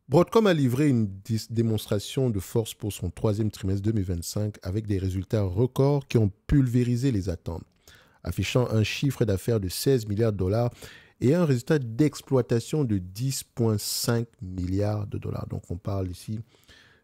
Broadcom a livré une démonstration de force pour son troisième trimestre 2025 avec des résultats records qui ont pulvérisé les attentes, affichant un chiffre d'affaires de 16 milliards de dollars et un résultat d'exploitation de 10,5 milliards de dollars. Donc on parle ici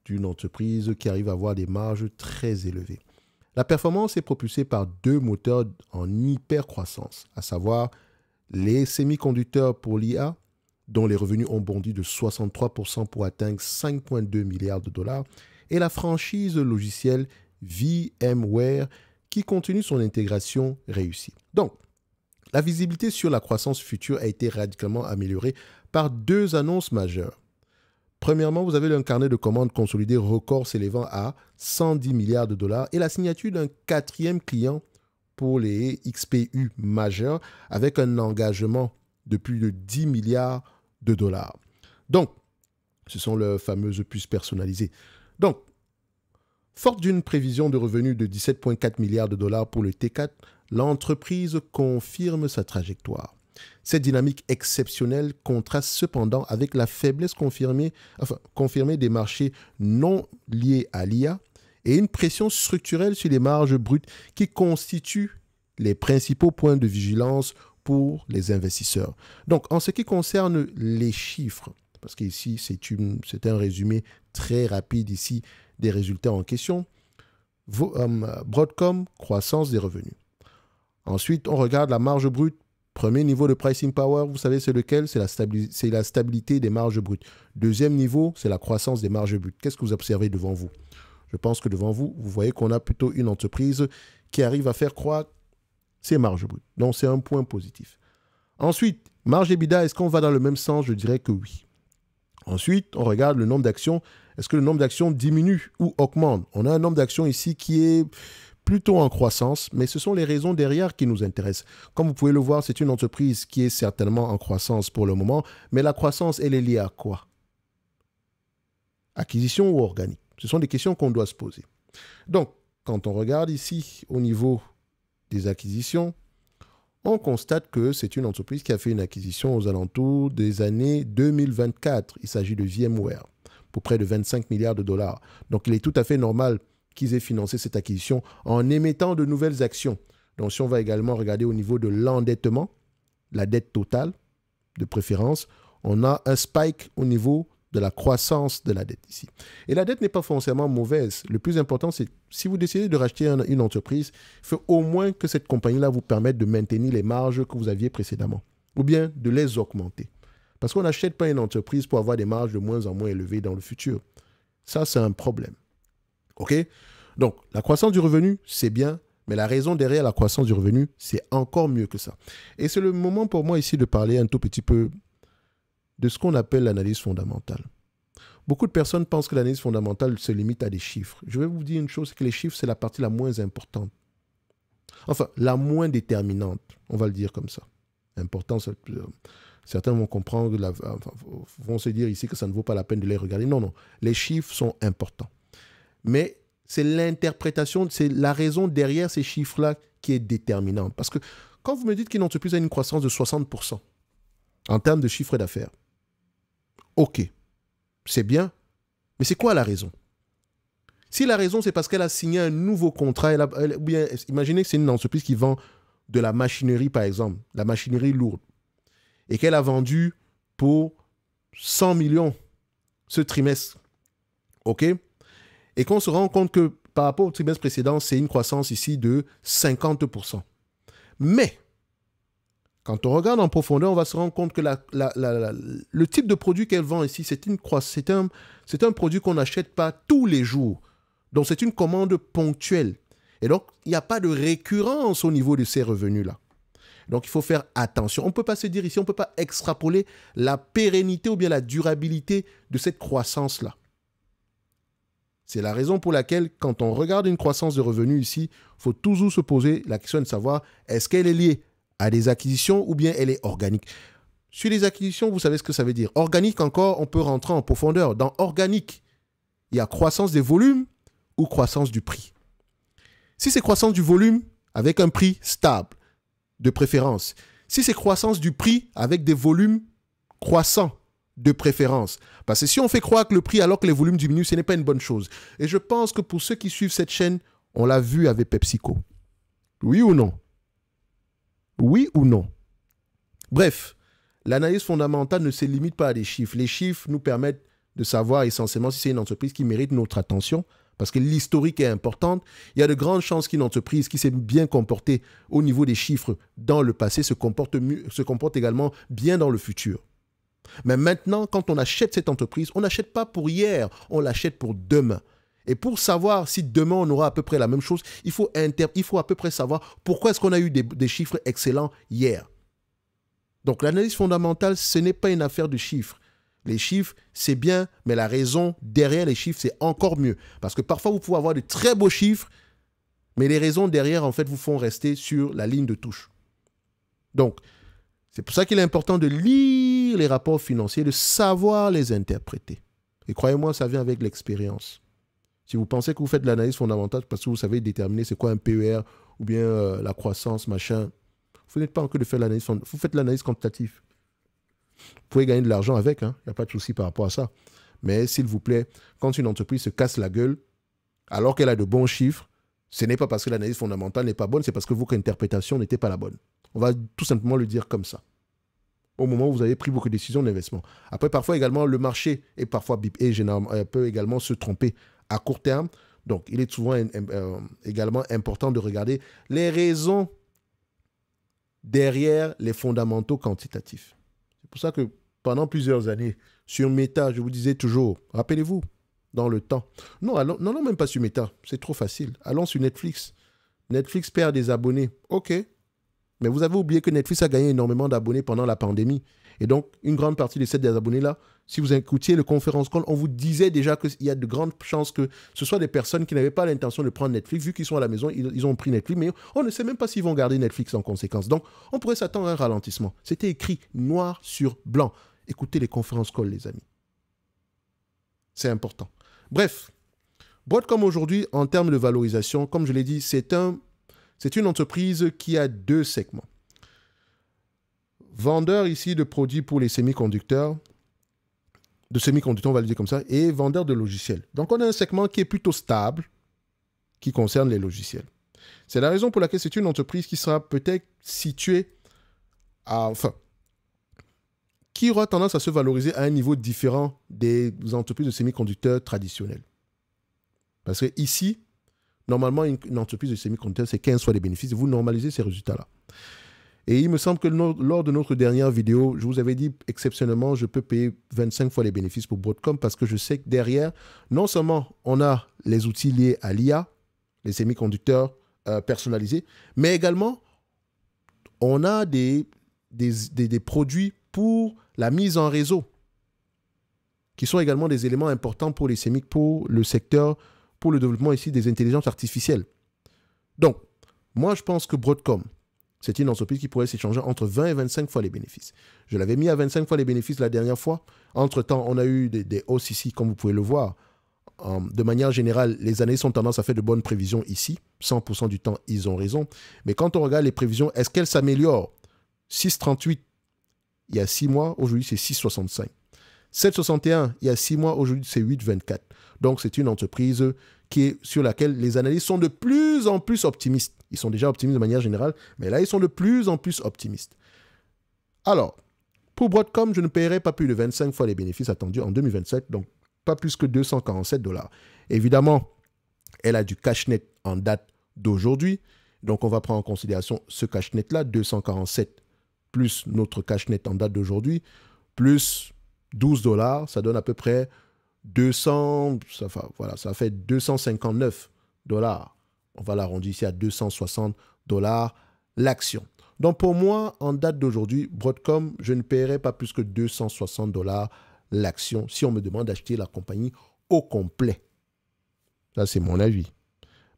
d'une entreprise qui arrive à avoir des marges très élevées. La performance est propulsée par deux moteurs en hyper-croissance, à savoir les semi-conducteurs pour l'IA, dont les revenus ont bondi de 63% pour atteindre 5,2 milliards de dollars, et la franchise logicielle VMware qui continue son intégration réussie. Donc, la visibilité sur la croissance future a été radicalement améliorée par deux annonces majeures. Premièrement, vous avez un carnet de commandes consolidé record s'élevant à 110 milliards de dollars et la signature d'un quatrième client pour les XPU majeurs avec un engagement de plus de 10 milliards de dollars. Donc, ce sont leurs fameuses puces personnalisées. Donc, forte d'une prévision de revenus de 17,4 milliards de dollars pour le T4, l'entreprise confirme sa trajectoire. Cette dynamique exceptionnelle contraste cependant avec la faiblesse confirmée des marchés non liés à l'IA et une pression structurelle sur les marges brutes qui constituent les principaux points de vigilance pour les investisseurs. Donc, en ce qui concerne les chiffres, parce qu'ici, c'est un résumé très rapide ici des résultats en question, Broadcom, croissance des revenus. Ensuite, on regarde la marge brute. Premier niveau de pricing power, vous savez, c'est lequel? C'est la stabilité des marges brutes. Deuxième niveau, c'est la croissance des marges brutes. Qu'est-ce que vous observez devant vous? Je pense que devant vous, vous voyez qu'on a plutôt une entreprise qui arrive à faire croître ses marges brutes. Donc, c'est un point positif. Ensuite, marge EBITDA, est-ce qu'on va dans le même sens? Je dirais que oui. Ensuite, on regarde le nombre d'actions. Est-ce que le nombre d'actions diminue ou augmente? On a un nombre d'actions ici qui est plutôt en croissance, mais ce sont les raisons derrière qui nous intéressent. Comme vous pouvez le voir, c'est une entreprise qui est certainement en croissance pour le moment, mais la croissance, elle est liée à quoi? Acquisition ou organique? Ce sont des questions qu'on doit se poser. Donc, quand on regarde ici au niveau des acquisitions, on constate que c'est une entreprise qui a fait une acquisition aux alentours des années 2024. Il s'agit de VMware pour près de 25 milliards de dollars. Donc, il est tout à fait normal qu'ils aient financé cette acquisition en émettant de nouvelles actions. Donc, si on va également regarder au niveau de l'endettement, la dette totale, de préférence, on a un spike au niveau de la croissance de la dette ici. Et la dette n'est pas forcément mauvaise. Le plus important, c'est si vous décidez de racheter une entreprise, il faut au moins que cette compagnie-là vous permette de maintenir les marges que vous aviez précédemment ou bien de les augmenter. Parce qu'on n'achète pas une entreprise pour avoir des marges de moins en moins élevées dans le futur. Ça, c'est un problème. OK? Donc, la croissance du revenu, c'est bien, mais la raison derrière la croissance du revenu, c'est encore mieux que ça. Et c'est le moment pour moi ici de parler un tout petit peu de ce qu'on appelle l'analyse fondamentale. Beaucoup de personnes pensent que l'analyse fondamentale se limite à des chiffres. Je vais vous dire une chose, c'est que les chiffres, c'est la partie la moins importante. Enfin, la moins déterminante, on va le dire comme ça. Important, certains vont comprendre, vont se dire ici que ça ne vaut pas la peine de les regarder. Non, non, les chiffres sont importants. Mais c'est l'interprétation, c'est la raison derrière ces chiffres-là qui est déterminante. Parce que quand vous me dites qu'une entreprise a une croissance de 60% en termes de chiffre d'affaires, ok, c'est bien, mais c'est quoi la raison? Si la raison, c'est parce qu'elle a signé un nouveau contrat, ou bien imaginez que c'est une entreprise qui vend de la machinerie, par exemple, la machinerie lourde, et qu'elle a vendu pour 100 millions ce trimestre, ok? Et qu'on se rend compte que par rapport au trimestre précédent, c'est une croissance ici de 50%. Mais, quand on regarde en profondeur, on va se rendre compte que le type de produit qu'elle vend ici, c'est un produit qu'on n'achète pas tous les jours. Donc, c'est une commande ponctuelle. Et donc, il n'y a pas de récurrence au niveau de ces revenus-là. Donc, il faut faire attention. On ne peut pas se dire ici, on ne peut pas extrapoler la pérennité ou bien la durabilité de cette croissance-là. C'est la raison pour laquelle, quand on regarde une croissance de revenus ici, il faut toujours se poser la question de savoir est-ce qu'elle est liée à des acquisitions ou bien elle est organique. Sur les acquisitions, vous savez ce que ça veut dire. Organique encore, on peut rentrer en profondeur. Dans organique, il y a croissance des volumes ou croissance du prix. Si c'est croissance du volume, avec un prix stable, de préférence. Si c'est croissance du prix avec des volumes croissants, de préférence. Parce que si on fait croire que le prix alors que les volumes diminuent, ce n'est pas une bonne chose. Et je pense que pour ceux qui suivent cette chaîne, on l'a vu avec PepsiCo. Oui ou non? Oui ou non? Bref, l'analyse fondamentale ne se limite pas à des chiffres. Les chiffres nous permettent de savoir essentiellement si c'est une entreprise qui mérite notre attention, parce que l'historique est importante. Il y a de grandes chances qu'une entreprise qui s'est bien comportée au niveau des chiffres dans le passé se comporte également bien dans le futur. Mais maintenant, quand on achète cette entreprise, on n'achète pas pour hier, on l'achète pour demain. Et pour savoir si demain on aura à peu près la même chose, il faut à peu près savoir pourquoi est-ce qu'on a eu des chiffres excellents hier. Donc l'analyse fondamentale, ce n'est pas une affaire de chiffres. Les chiffres, c'est bien, mais la raison derrière les chiffres, c'est encore mieux. Parce que parfois, vous pouvez avoir de très beaux chiffres, mais les raisons derrière, en fait, vous font rester sur la ligne de touche. Donc, c'est pour ça qu'il est important de lire les rapports financiers, de savoir les interpréter. Et croyez-moi, ça vient avec l'expérience. Si vous pensez que vous faites de l'analyse fondamentale parce que vous savez déterminer c'est quoi un PER ou bien la croissance, machin, vous n'êtes pas encore de faire l'analyse fondamentale. Vous faites l'analyse quantitative. Vous pouvez gagner de l'argent avec, hein? Il n'y a pas de souci par rapport à ça. Mais s'il vous plaît, quand une entreprise se casse la gueule, alors qu'elle a de bons chiffres, ce n'est pas parce que l'analyse fondamentale n'est pas bonne, c'est parce que votre interprétation n'était pas la bonne. On va tout simplement le dire comme ça. Au moment où vous avez pris vos décisions d'investissement. Après, parfois également, le marché est parfois bip et peut également se tromper à court terme. Donc, il est souvent également important de regarder les raisons derrière les fondamentaux quantitatifs. C'est pour ça que pendant plusieurs années, sur Meta, je vous disais toujours, rappelez-vous, dans le temps. Non, même pas sur Meta, c'est trop facile. Allons sur Netflix. Netflix perd des abonnés. OK. Mais vous avez oublié que Netflix a gagné énormément d'abonnés pendant la pandémie. Et donc, une grande partie de ces abonnés-là, si vous écoutiez le conférence call, on vous disait déjà qu'il y a de grandes chances que ce soit des personnes qui n'avaient pas l'intention de prendre Netflix. Vu qu'ils sont à la maison, ils ont pris Netflix, mais on ne sait même pas s'ils vont garder Netflix en conséquence. Donc, on pourrait s'attendre à un ralentissement. C'était écrit noir sur blanc. Écoutez les conférences call, les amis. C'est important. Bref, Broadcom aujourd'hui, en termes de valorisation, comme je l'ai dit, c'est une entreprise qui a deux segments. Vendeur ici de produits pour les semi-conducteurs, on va le dire comme ça, et vendeur de logiciels. Donc, on a un segment qui est plutôt stable, qui concerne les logiciels. C'est la raison pour laquelle c'est une entreprise qui sera peut-être située qui aura tendance à se valoriser à un niveau différent des entreprises de semi-conducteurs traditionnelles. Parce que ici, normalement, une entreprise de semi-conducteurs, c'est 15 fois les bénéfices. Vous normalisez ces résultats-là. Et il me semble que lors de notre dernière vidéo, je vous avais dit exceptionnellement, je peux payer 25 fois les bénéfices pour Broadcom parce que je sais que derrière, non seulement on a les outils liés à l'IA, les semi-conducteurs personnalisés, mais également on a des produits pour la mise en réseau qui sont également des éléments importants pour les pour le secteur, pour le développement ici des intelligences artificielles. Donc, moi je pense que Broadcom, c'est une entreprise qui pourrait s'échanger entre 20 et 25 fois les bénéfices. Je l'avais mis à 25 fois les bénéfices la dernière fois. Entre-temps, on a eu des hausses ici, comme vous pouvez le voir. De manière générale, les années sont tendance à faire de bonnes prévisions ici. 100% du temps, ils ont raison. Mais quand on regarde les prévisions, est-ce qu'elles s'améliorent? 6,38 il y a 6 mois, aujourd'hui c'est 6,65. 7,61 il y a 6 mois, aujourd'hui c'est 8,24. Donc c'est une entreprise sur laquelle les analystes sont de plus en plus optimistes. Ils sont déjà optimistes de manière générale, mais là ils sont de plus en plus optimistes. Alors, pour Broadcom, je ne paierai pas plus de 25 fois les bénéfices attendus en 2027, donc pas plus que 247 $. Évidemment, elle a du cash net en date d'aujourd'hui, donc on va prendre en considération ce cash net-là, 247 plus notre cash net en date d'aujourd'hui, plus 12 $, ça donne à peu près 200, ça fait 259 $. On va l'arrondir ici à 260 $ l'action. Donc pour moi, en date d'aujourd'hui, Broadcom, je ne paierai pas plus que 260 $ l'action si on me demande d'acheter la compagnie au complet. Ça, c'est mon avis.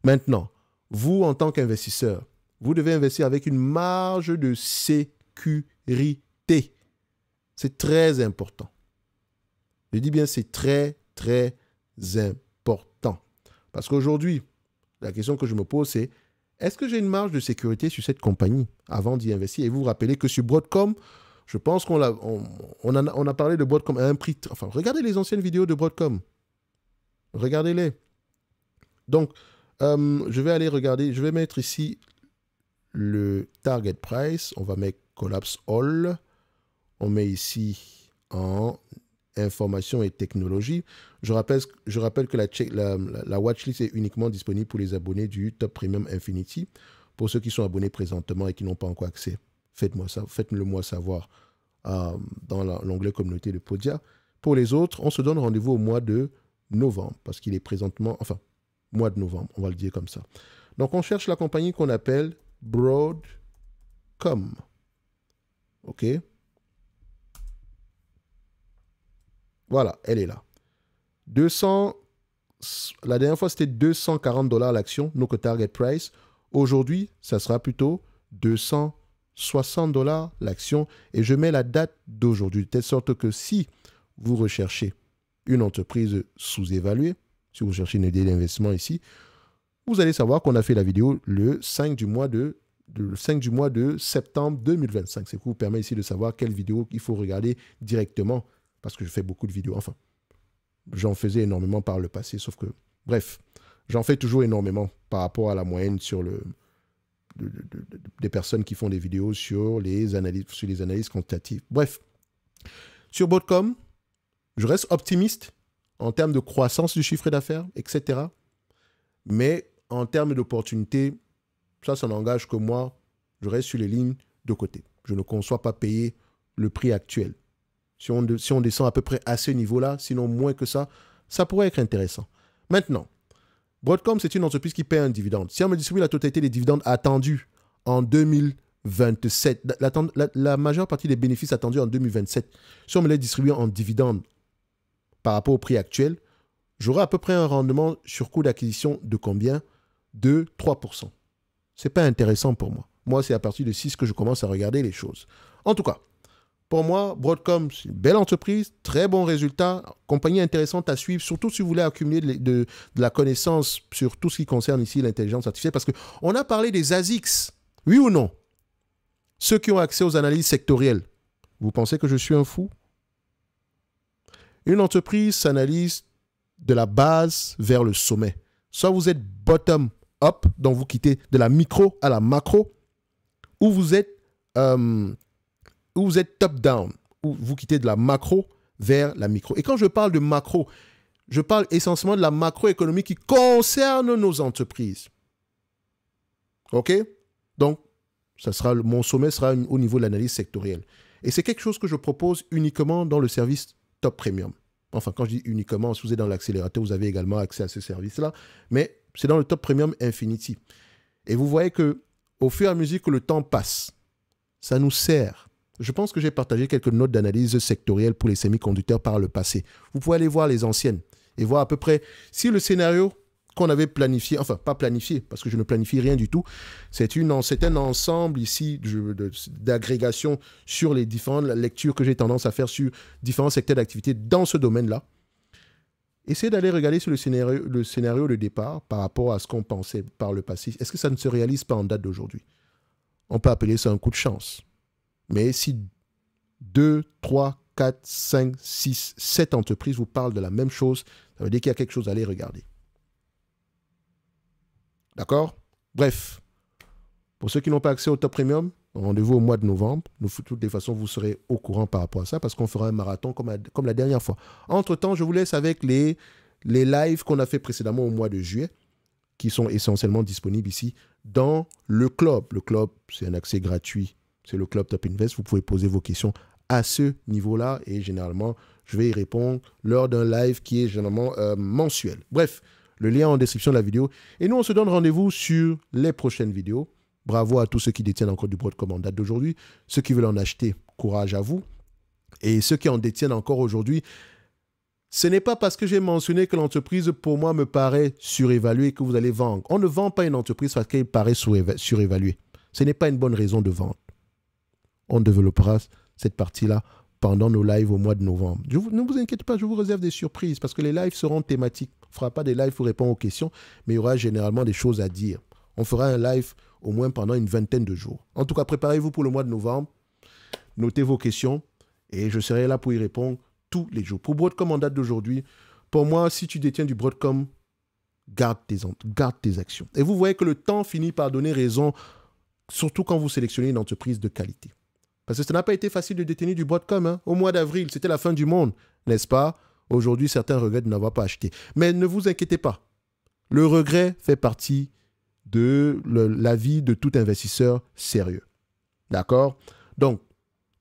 Maintenant, vous, en tant qu'investisseur, vous devez investir avec une marge de sécurité. C'est très important. Je dis bien, c'est très, très important. Parce qu'aujourd'hui, la question que je me pose, c'est est-ce que j'ai une marge de sécurité sur cette compagnie avant d'y investir? Et vous vous rappelez que sur Broadcom, Je pense on a parlé de Broadcom à un prix... Enfin, regardez les anciennes vidéos de Broadcom. Regardez-les. Donc, je vais aller regarder. Je vais mettre ici le target price. On va mettre collapse all. On met ici en information et technologie. Je rappelle que la watchlist est uniquement disponible pour les abonnés du Top Premium Infinity. Pour ceux qui sont abonnés présentement et qui n'ont pas encore accès, faites-le moi savoir dans l'onglet communauté de Podia. Pour les autres, on se donne rendez-vous au mois de novembre, parce qu'il est présentement, enfin, mois de novembre, on va le dire comme ça. Donc, on cherche la compagnie qu'on appelle Broadcom. OK? Voilà, elle est là. La dernière fois, c'était 240 $ l'action, donc target price. Aujourd'hui, ça sera plutôt 260 $ l'action. Et je mets la date d'aujourd'hui, de telle sorte que si vous recherchez une entreprise sous-évaluée, si vous cherchez une idée d'investissement ici, vous allez savoir qu'on a fait la vidéo le 5 du mois de septembre 2025. C'est ce qui vous permet ici de savoir quelle vidéo il faut regarder directement, parce que je fais beaucoup de vidéos. Enfin, j'en faisais énormément par le passé, sauf que, bref, j'en fais toujours énormément par rapport à la moyenne des personnes qui font des vidéos sur les analyses quantitatives. Bref, sur Broadcom, je reste optimiste en termes de croissance du chiffre d'affaires, etc. Mais en termes d'opportunités, ça n'engage que moi. Je reste sur les lignes de côté. Je ne conçois pas payer le prix actuel. Si on descend à peu près à ce niveau-là, sinon moins que ça, ça pourrait être intéressant. Maintenant, Broadcom, c'est une entreprise qui paie un dividende. Si on me distribue la totalité des dividendes attendus en 2027, la majeure partie des bénéfices attendus en 2027, si on me les distribue en dividendes par rapport au prix actuel, j'aurai à peu près un rendement sur coût d'acquisition de combien? De 3%. Ce n'est pas intéressant pour moi. Moi, c'est à partir de 6 que je commence à regarder les choses. En tout cas, pour moi, Broadcom, c'est une belle entreprise, très bon résultat, compagnie intéressante à suivre, surtout si vous voulez accumuler de la connaissance sur tout ce qui concerne ici l'intelligence artificielle, parce qu'on a parlé des ASICs, oui ou non? Ceux qui ont accès aux analyses sectorielles, vous pensez que je suis un fou? Une entreprise s'analyse de la base vers le sommet. Soit vous êtes bottom-up, donc vous quittez de la micro à la macro, ou vous êtes top-down, où vous quittez de la macro vers la micro. Et quand je parle de macro, je parle essentiellement de la macroéconomie qui concerne nos entreprises. OK? Donc, mon sommet sera au niveau de l'analyse sectorielle. Et c'est quelque chose que je propose uniquement dans le service Top Premium. Enfin, quand je dis uniquement, si vous êtes dans l'accélérateur, vous avez également accès à ce service-là. Mais c'est dans le Top Premium Infinity. Et vous voyez que au fur et à mesure que le temps passe, ça nous sert. Je pense que j'ai partagé quelques notes d'analyse sectorielle pour les semi-conducteurs par le passé. Vous pouvez aller voir les anciennes et voir à peu près si le scénario qu'on avait planifié, enfin pas planifié, parce que je ne planifie rien du tout, c'est un ensemble ici d'agrégation sur les différentes lectures que j'ai tendance à faire sur différents secteurs d'activité dans ce domaine-là. Essayez d'aller regarder sur le scénario de départ par rapport à ce qu'on pensait par le passé. Est-ce que ça ne se réalise pas en date d'aujourd'hui? On peut appeler ça un coup de chance. Mais si 2, 3, 4, 5, 6, 7 entreprises vous parlent de la même chose, ça veut dire qu'il y a quelque chose à aller regarder. D'accord? Bref, pour ceux qui n'ont pas accès au Top Premium, rendez-vous au mois de novembre. De toutes les façons, vous serez au courant par rapport à ça parce qu'on fera un marathon comme la dernière fois. Entre-temps, je vous laisse avec les lives qu'on a fait précédemment au mois de juillet qui sont essentiellement disponibles ici dans le club. Le club, c'est un accès gratuit. C'est le club Top Invest. Vous pouvez poser vos questions à ce niveau-là et généralement, je vais y répondre lors d'un live qui est généralement mensuel. Bref, le lien en description de la vidéo. Et nous, on se donne rendez-vous sur les prochaines vidéos. Bravo à tous ceux qui détiennent encore du Broadcom en date d'aujourd'hui. Ceux qui veulent en acheter, courage à vous. Et ceux qui en détiennent encore aujourd'hui, ce n'est pas parce que j'ai mentionné que l'entreprise, pour moi, me paraît surévaluée que vous allez vendre. On ne vend pas une entreprise parce qu'elle paraît surévaluée. Ce n'est pas une bonne raison de vendre. On développera cette partie-là pendant nos lives au mois de novembre. Ne vous inquiétez pas, je vous réserve des surprises parce que les lives seront thématiques. On ne fera pas des lives pour répondre aux questions, mais il y aura généralement des choses à dire. On fera un live au moins pendant une vingtaine de jours. En tout cas, préparez-vous pour le mois de novembre. notez vos questions et je serai là pour y répondre tous les jours. Pour Broadcom en date d'aujourd'hui, pour moi, si tu détiens du Broadcom, garde tes actions. Et vous voyez que le temps finit par donner raison, surtout quand vous sélectionnez une entreprise de qualité. Parce que ça n'a pas été facile de détenir du Broadcom. Hein. Au mois d'avril, c'était la fin du monde, n'est-ce pas? Aujourd'hui, certains regrettent de n'avoir pas acheté. Mais ne vous inquiétez pas. Le regret fait partie de la vie de tout investisseur sérieux. D'accord? Donc,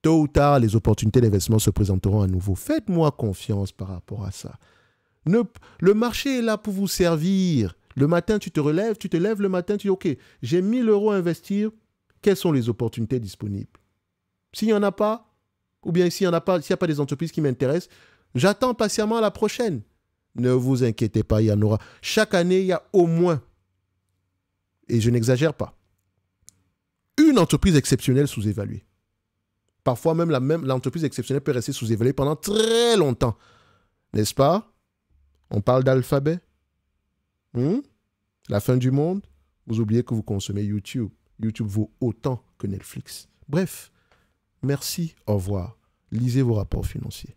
tôt ou tard, les opportunités d'investissement se présenteront à nouveau. Faites-moi confiance par rapport à ça. Le marché est là pour vous servir. Le matin, tu te lèves le matin, tu dis, OK, j'ai 1 000 € à investir. Quelles sont les opportunités disponibles? S'il n'y en a pas, ou bien s'il n'y a pas des entreprises qui m'intéressent, j'attends patiemment la prochaine. Ne vous inquiétez pas, il y en aura. Chaque année, il y a au moins, et je n'exagère pas, une entreprise exceptionnelle sous-évaluée. Parfois même, l'entreprise exceptionnelle peut rester sous-évaluée pendant très longtemps. N'est-ce pas? On parle d'Alphabet. La fin du monde. Vous oubliez que vous consommez YouTube. YouTube vaut autant que Netflix. Bref, merci, au revoir. Lisez vos rapports financiers.